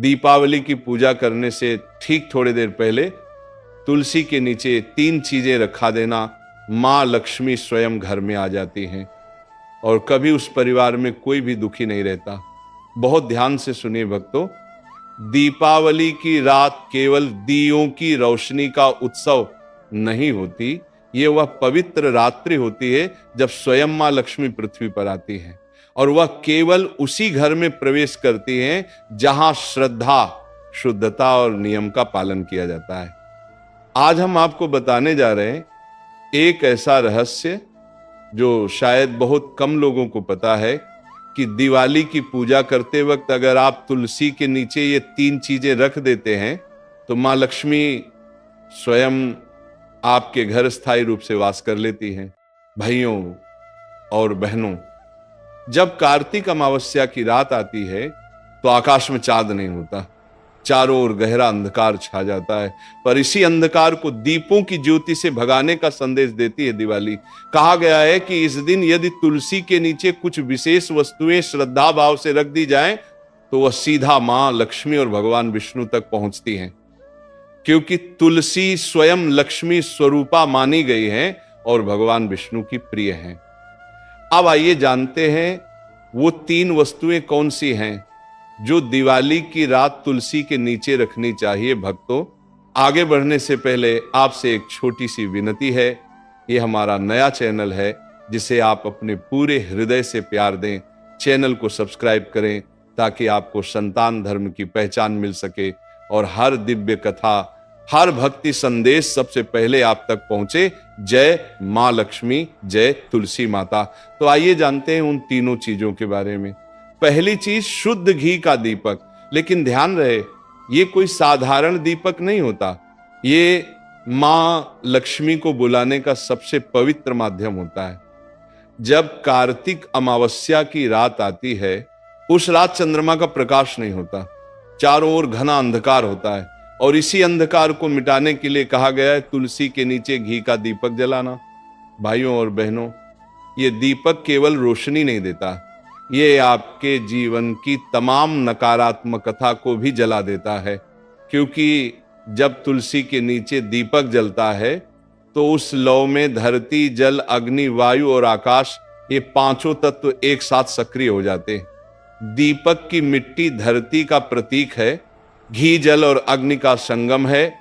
दीपावली की पूजा करने से ठीक थोड़ी देर पहले तुलसी के नीचे 3 चीजें रखा देना, मां लक्ष्मी स्वयं घर में आ जाती हैं और कभी उस परिवार में कोई भी दुखी नहीं रहता। बहुत ध्यान से सुनिए भक्तों, दीपावली की रात केवल दियों की रोशनी का उत्सव नहीं होती, ये वह पवित्र रात्रि होती है जब स्वयं मां लक्ष्मी पृथ्वी पर आती है और वह केवल उसी घर में प्रवेश करती हैं जहां श्रद्धा, शुद्धता और नियम का पालन किया जाता है। आज हम आपको बताने जा रहे हैं एक ऐसा रहस्य जो शायद बहुत कम लोगों को पता है कि दिवाली की पूजा करते वक्त अगर आप तुलसी के नीचे ये 3 चीजें रख देते हैं तो मां लक्ष्मी स्वयं आपके घर स्थायी रूप से वास कर लेती हैं। भाइयों और बहनों, जब कार्तिक अमावस्या की रात आती है तो आकाश में चांद नहीं होता, चारों ओर गहरा अंधकार छा जाता है, पर इसी अंधकार को दीपों की ज्योति से भगाने का संदेश देती है दिवाली। कहा गया है कि इस दिन यदि तुलसी के नीचे कुछ विशेष वस्तुएं श्रद्धा भाव से रख दी जाएं तो वह सीधा मां लक्ष्मी और भगवान विष्णु तक पहुंचती हैं, क्योंकि तुलसी स्वयं लक्ष्मी स्वरूपा मानी गई है और भगवान विष्णु की प्रिय हैं। अब आइए जानते हैं वो 3 वस्तुएं कौन सी हैं जो दिवाली की रात तुलसी के नीचे रखनी चाहिए। भक्तों, आगे बढ़ने से पहले आपसे एक छोटी सी विनती है। ये हमारा नया चैनल है जिसे आप अपने पूरे हृदय से प्यार दें। चैनल को सब्सक्राइब करें ताकि आपको संतान धर्म की पहचान मिल सके और हर दिव्य कथा, हर भक्ति संदेश सबसे पहले आप तक पहुंचे। जय मां लक्ष्मी, जय तुलसी माता। तो आइए जानते हैं उन तीनों चीजों के बारे में। पहली चीज, शुद्ध घी का दीपक। लेकिन ध्यान रहे, ये कोई साधारण दीपक नहीं होता, ये मां लक्ष्मी को बुलाने का सबसे पवित्र माध्यम होता है। जब कार्तिक अमावस्या की रात आती है, उस रात चंद्रमा का प्रकाश नहीं होता, चारों ओर घना अंधकार होता है और इसी अंधकार को मिटाने के लिए कहा गया है तुलसी के नीचे घी का दीपक जलाना। भाइयों और बहनों, ये दीपक केवल रोशनी नहीं देता, ये आपके जीवन की तमाम नकारात्मकता को भी जला देता है, क्योंकि जब तुलसी के नीचे दीपक जलता है तो उस लौ में धरती, जल, अग्नि, वायु और आकाश, ये 5 तत्व एक साथ सक्रिय हो जाते हैं। दीपक की मिट्टी धरती का प्रतीक है, घी जल और अग्नि का संगम है,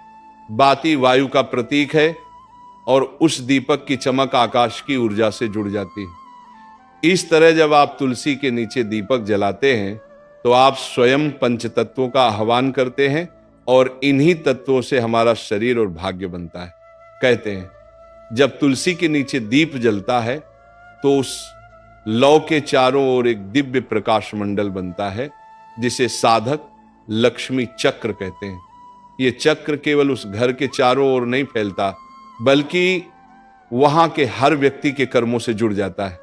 बाती वायु का प्रतीक है और उस दीपक की चमक आकाश की ऊर्जा से जुड़ जाती है। इस तरह जब आप तुलसी के नीचे दीपक जलाते हैं तो आप स्वयं पंच तत्वों का आह्वान करते हैं और इन्हीं तत्वों से हमारा शरीर और भाग्य बनता है। कहते हैं जब तुलसी के नीचे दीप जलता है तो उस लौ के चारों ओर एक दिव्य प्रकाश मंडल बनता है जिसे साधक लक्ष्मी चक्र कहते हैं। ये चक्र केवल उस घर के चारों ओर नहीं फैलता, बल्कि वहां के हर व्यक्ति के कर्मों से जुड़ जाता है।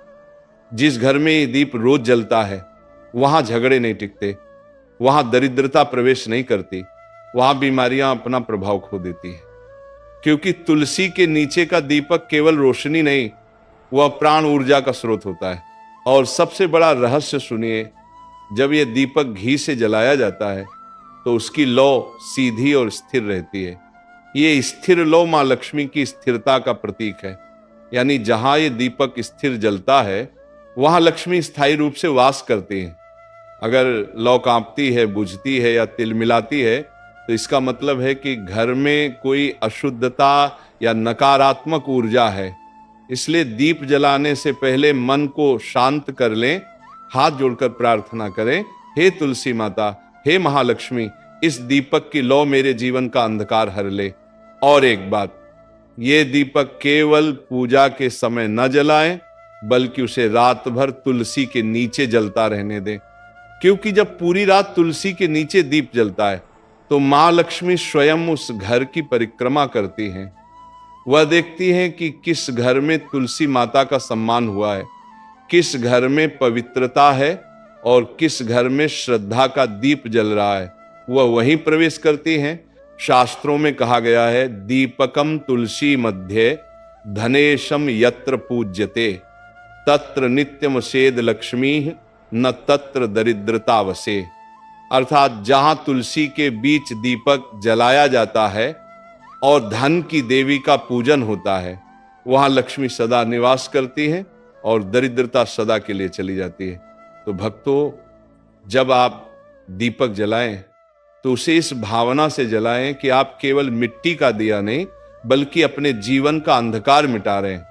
जिस घर में ये दीप रोज जलता है वहां झगड़े नहीं टिकते, वहां दरिद्रता प्रवेश नहीं करती, वहां बीमारियां अपना प्रभाव खो देती है, क्योंकि तुलसी के नीचे का दीपक केवल रोशनी नहीं, वह प्राण ऊर्जा का स्रोत होता है। और सबसे बड़ा रहस्य सुनिए, जब यह दीपक घी से जलाया जाता है तो उसकी लौ सीधी और स्थिर रहती है। ये स्थिर लौ मां लक्ष्मी की स्थिरता का प्रतीक है, यानी जहां ये दीपक स्थिर जलता है वहां लक्ष्मी स्थायी रूप से वास करती हैं। अगर लौ कांपती है, बुझती है या तिलमिलाती है तो इसका मतलब है कि घर में कोई अशुद्धता या नकारात्मक ऊर्जा है। इसलिए दीप जलाने से पहले मन को शांत कर लें, हाथ जोड़कर प्रार्थना करें, हे तुलसी माता, हे महालक्ष्मी, इस दीपक की लौ मेरे जीवन का अंधकार हर ले। और एक बात, ये दीपक केवल पूजा के समय न जलाएं, बल्कि उसे रात भर तुलसी के नीचे जलता रहने दें, क्योंकि जब पूरी रात तुलसी के नीचे दीप जलता है तो मां लक्ष्मी स्वयं उस घर की परिक्रमा करती हैं। वह देखती हैं कि किस घर में तुलसी माता का सम्मान हुआ है, किस घर में पवित्रता है और किस घर में श्रद्धा का दीप जल रहा है, वह वहीं प्रवेश करती हैं। शास्त्रों में कहा गया है, दीपकम तुलसी मध्ये धनेशम यत्र पूज्यते तत्र नित्यम सेद लक्ष्मी न तत्र दरिद्रता वसे। अर्थात जहां तुलसी के बीच दीपक जलाया जाता है और धन की देवी का पूजन होता है, वहां लक्ष्मी सदा निवास करती है और दरिद्रता सदा के लिए चली जाती है। तो भक्तों, जब आप दीपक जलाएं तो उसे इस भावना से जलाएं कि आप केवल मिट्टी का दिया नहीं बल्कि अपने जीवन का अंधकार मिटा रहे हैं।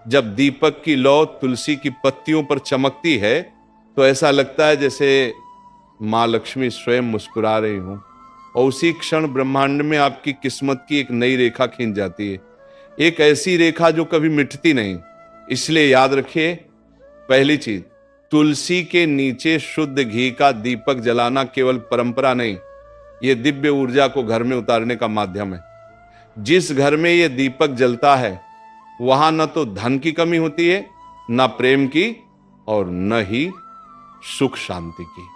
जब दीपक की लौ तुलसी की पत्तियों पर चमकती है तो ऐसा लगता है जैसे मां लक्ष्मी स्वयं मुस्कुरा रही हूं, और उसी क्षण ब्रह्मांड में आपकी किस्मत की एक नई रेखा खींच जाती है, एक ऐसी रेखा जो कभी मिटती नहीं। इसलिए याद रखिए, पहली चीज, तुलसी के नीचे शुद्ध घी का दीपक जलाना केवल परंपरा नहीं, यह दिव्य ऊर्जा को घर में उतारने का माध्यम है। जिस घर में यह दीपक जलता है वहां न तो धन की कमी होती है, न प्रेम की, और न ही सुख शांति की।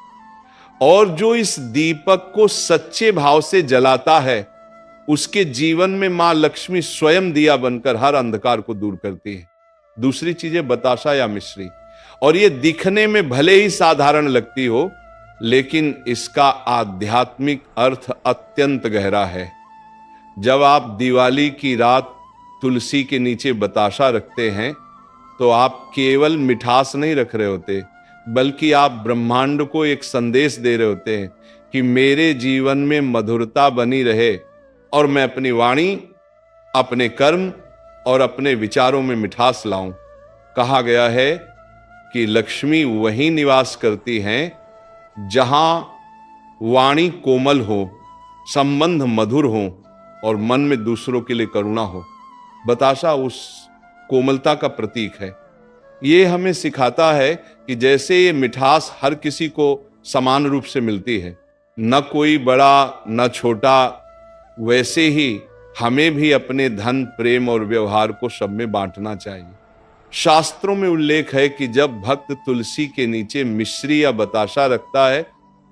और जो इस दीपक को सच्चे भाव से जलाता है उसके जीवन में मां लक्ष्मी स्वयं दिया बनकर हर अंधकार को दूर करती है। दूसरी चीज है बताशा या मिश्री, और ये दिखने में भले ही साधारण लगती हो लेकिन इसका आध्यात्मिक अर्थ अत्यंत गहरा है। जब आप दिवाली की रात तुलसी के नीचे बताशा रखते हैं तो आप केवल मिठास नहीं रख रहे होते बल्कि आप ब्रह्मांड को एक संदेश दे रहे होते हैं कि मेरे जीवन में मधुरता बनी रहे और मैं अपनी वाणी, अपने कर्म और अपने विचारों में मिठास लाऊं। कहा गया है कि लक्ष्मी वहीं निवास करती हैं जहां वाणी कोमल हो, संबंध मधुर हो और मन में दूसरों के लिए करुणा हो। बताशा उस कोमलता का प्रतीक है। ये हमें सिखाता है कि जैसे ये मिठास हर किसी को समान रूप से मिलती है, न कोई बड़ा न छोटा, वैसे ही हमें भी अपने धन, प्रेम और व्यवहार को सब में बांटना चाहिए। शास्त्रों में उल्लेख है कि जब भक्त तुलसी के नीचे मिश्री या बताशा रखता है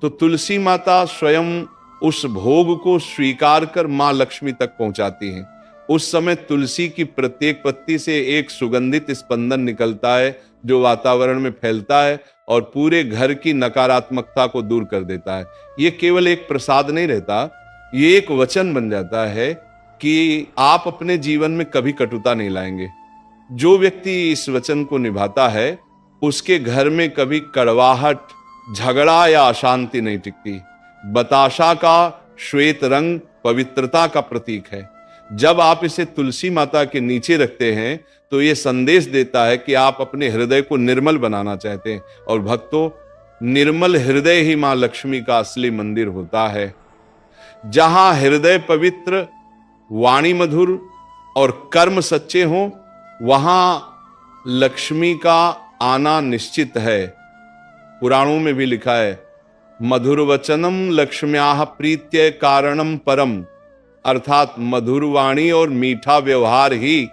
तो तुलसी माता स्वयं उस भोग को स्वीकार कर मां लक्ष्मी तक पहुंचाती हैं। उस समय तुलसी की प्रत्येक पत्ती से एक सुगंधित स्पंदन निकलता है जो वातावरण में फैलता है और पूरे घर की नकारात्मकता को दूर कर देता है। ये केवल एक प्रसाद नहीं रहता, ये एक वचन बन जाता है कि आप अपने जीवन में कभी कटुता नहीं लाएंगे। जो व्यक्ति इस वचन को निभाता है उसके घर में कभी कड़वाहट, झगड़ा या अशांति नहीं टिकती। बताशा का श्वेत रंग पवित्रता का प्रतीक है। जब आप इसे तुलसी माता के नीचे रखते हैं तो यह संदेश देता है कि आप अपने हृदय को निर्मल बनाना चाहते हैं। और भक्तों, निर्मल हृदय ही मां लक्ष्मी का असली मंदिर होता है। जहां हृदय पवित्र, वाणी मधुर और कर्म सच्चे हों, वहां लक्ष्मी का आना निश्चित है। पुराणों में भी लिखा है, मधुर वचनम लक्ष्म्याः प्रीत्य कारणम परम, अर्थात मधुर वाणी और मीठा व्यवहार ही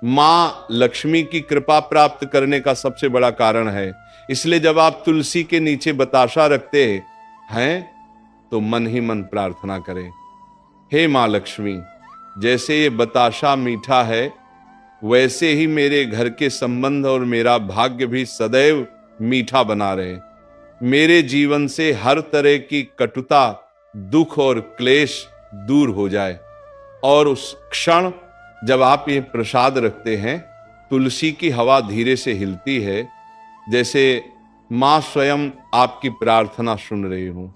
मां लक्ष्मी की कृपा प्राप्त करने का सबसे बड़ा कारण है। इसलिए जब आप तुलसी के नीचे बताशा रखते हैं तो मन ही मन प्रार्थना करें, हे मां लक्ष्मी, जैसे ये बताशा मीठा है वैसे ही मेरे घर के संबंध और मेरा भाग्य भी सदैव मीठा बना रहे। मेरे जीवन से हर तरह की कटुता, दुख और क्लेश दूर हो जाए। और उस क्षण जब आप ये प्रसाद रखते हैं, तुलसी की हवा धीरे से हिलती है जैसे मां स्वयं आपकी प्रार्थना सुन रही हो।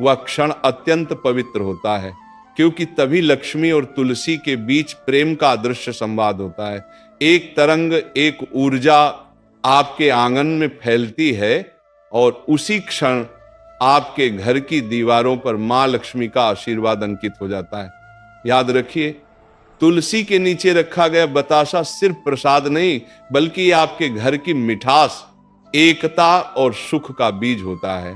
वह क्षण अत्यंत पवित्र होता है क्योंकि तभी लक्ष्मी और तुलसी के बीच प्रेम का अदृश्य संवाद होता है। एक तरंग, एक ऊर्जा आपके आंगन में फैलती है और उसी क्षण आपके घर की दीवारों पर मां लक्ष्मी का आशीर्वाद अंकित हो जाता है। याद रखिए, तुलसी के नीचे रखा गया बताशा सिर्फ प्रसाद नहीं बल्कि आपके घर की मिठास, एकता और सुख का बीज होता है।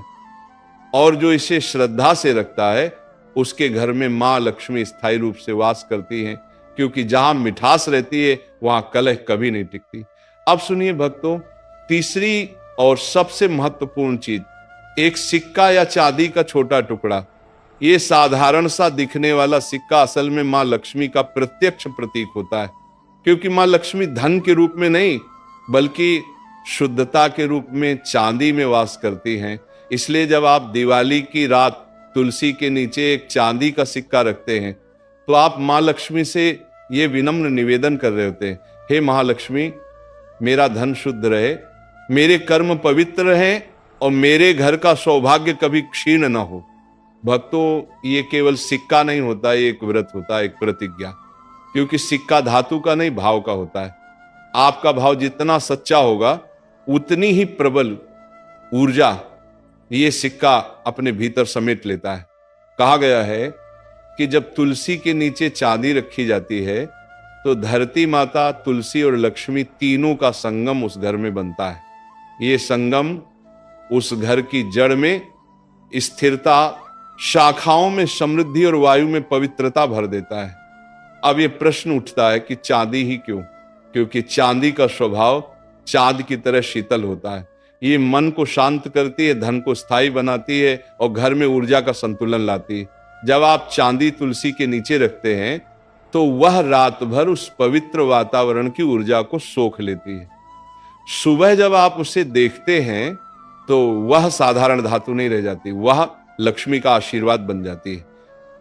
और जो इसे श्रद्धा से रखता है उसके घर में मां लक्ष्मी स्थायी रूप से वास करती हैं, क्योंकि जहां मिठास रहती है वहां कलह कभी नहीं टिकती। अब सुनिए भक्तों, तीसरी और सबसे महत्वपूर्ण चीज, एक सिक्का या चांदी का छोटा टुकड़ा। ये साधारण सा दिखने वाला सिक्का असल में मां लक्ष्मी का प्रत्यक्ष प्रतीक होता है, क्योंकि मां लक्ष्मी धन के रूप में नहीं बल्कि शुद्धता के रूप में चांदी में वास करती हैं। इसलिए जब आप दिवाली की रात तुलसी के नीचे एक चांदी का सिक्का रखते हैं तो आप माँ लक्ष्मी से ये विनम्र निवेदन कर रहे होते हैं, हे महालक्ष्मी, मेरा धन शुद्ध रहे, मेरे कर्म पवित्र रहें और मेरे घर का सौभाग्य कभी क्षीण न हो। भक्तों, ये केवल सिक्का नहीं होता, ये एक व्रत होता है, एक प्रतिज्ञा। क्योंकि सिक्का धातु का नहीं, भाव का होता है। आपका भाव जितना सच्चा होगा उतनी ही प्रबल ऊर्जा ये सिक्का अपने भीतर समेट लेता है। कहा गया है कि जब तुलसी के नीचे चांदी रखी जाती है तो धरती माता, तुलसी और लक्ष्मी तीनों का संगम उस घर में बनता है। ये संगम उस घर की जड़ में स्थिरता, शाखाओं में समृद्धि और वायु में पवित्रता भर देता है। अब ये प्रश्न उठता है कि चांदी ही क्यों? क्योंकि चांदी का स्वभाव चांद की तरह शीतल होता है। ये मन को शांत करती है, धन को स्थायी बनाती है और घर में ऊर्जा का संतुलन लाती है। जब आप चांदी तुलसी के नीचे रखते हैं तो वह रात भर उस पवित्र वातावरण की ऊर्जा को सोख लेती है। सुबह जब आप उसे देखते हैं तो वह साधारण धातु नहीं रह जाती, वह लक्ष्मी का आशीर्वाद बन जाती है।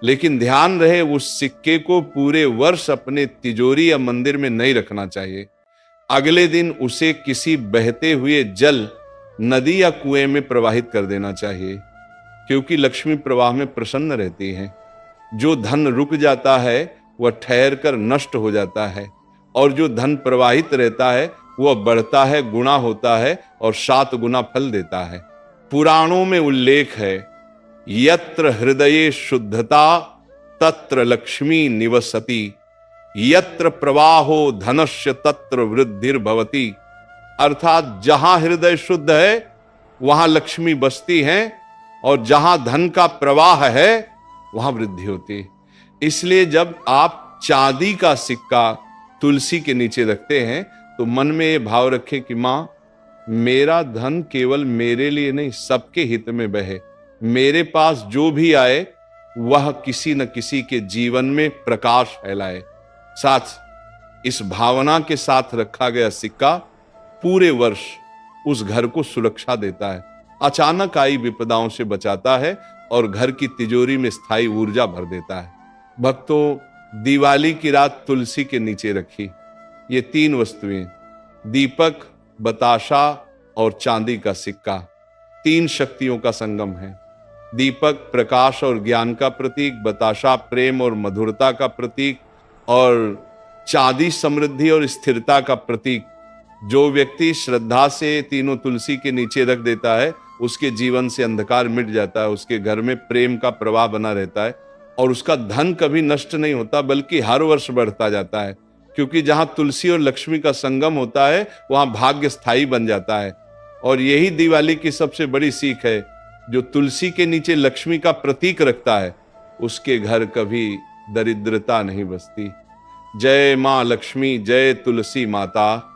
लेकिन ध्यान रहे, उस सिक्के को पूरे वर्ष अपने तिजोरी या मंदिर में नहीं रखना चाहिए। अगले दिन उसे किसी बहते हुए जल, नदी या कुएं में प्रवाहित कर देना चाहिए, क्योंकि लक्ष्मी प्रवाह में प्रसन्न रहती है। जो धन रुक जाता है वह ठहर कर नष्ट हो जाता है, और जो धन प्रवाहित रहता है वह बढ़ता है, गुणा होता है और 7 गुना फल देता है। पुराणों में उल्लेख है, यत्र हृदये शुद्धता तत्र लक्ष्मी निवसति, यत्र प्रवाहो धनस्य तत्र वृद्धिर्भवति। अर्थात जहां हृदय शुद्ध है वहां लक्ष्मी बसती हैं, और जहां धन का प्रवाह है वहां वृद्धि होती है। इसलिए जब आप चांदी का सिक्का तुलसी के नीचे रखते हैं तो मन में ये भाव रखें कि मां, मेरा धन केवल मेरे लिए नहीं, सबके हित में बहे। मेरे पास जो भी आए वह किसी न किसी के जीवन में प्रकाश फैलाए। साथ इस भावना के साथ रखा गया सिक्का पूरे वर्ष उस घर को सुरक्षा देता है, अचानक आई विपदाओं से बचाता है और घर की तिजोरी में स्थायी ऊर्जा भर देता है। भक्तों, दिवाली की रात तुलसी के नीचे रखी ये 3 वस्तुएं, दीपक, बताशा और चांदी का सिक्का, 3 शक्तियों का संगम है। दीपक प्रकाश और ज्ञान का प्रतीक, बताशा प्रेम और मधुरता का प्रतीक, और चांदी समृद्धि और स्थिरता का प्रतीक। जो व्यक्ति श्रद्धा से तीनों तुलसी के नीचे रख देता है उसके जीवन से अंधकार मिट जाता है, उसके घर में प्रेम का प्रवाह बना रहता है और उसका धन कभी नष्ट नहीं होता बल्कि हर वर्ष बढ़ता जाता है। क्योंकि जहां तुलसी और लक्ष्मी का संगम होता है वहां भाग्य स्थायी बन जाता है। और यही दिवाली की सबसे बड़ी सीख है, जो तुलसी के नीचे लक्ष्मी का प्रतीक रखता है उसके घर कभी दरिद्रता नहीं बसती। जय मां लक्ष्मी, जय तुलसी माता।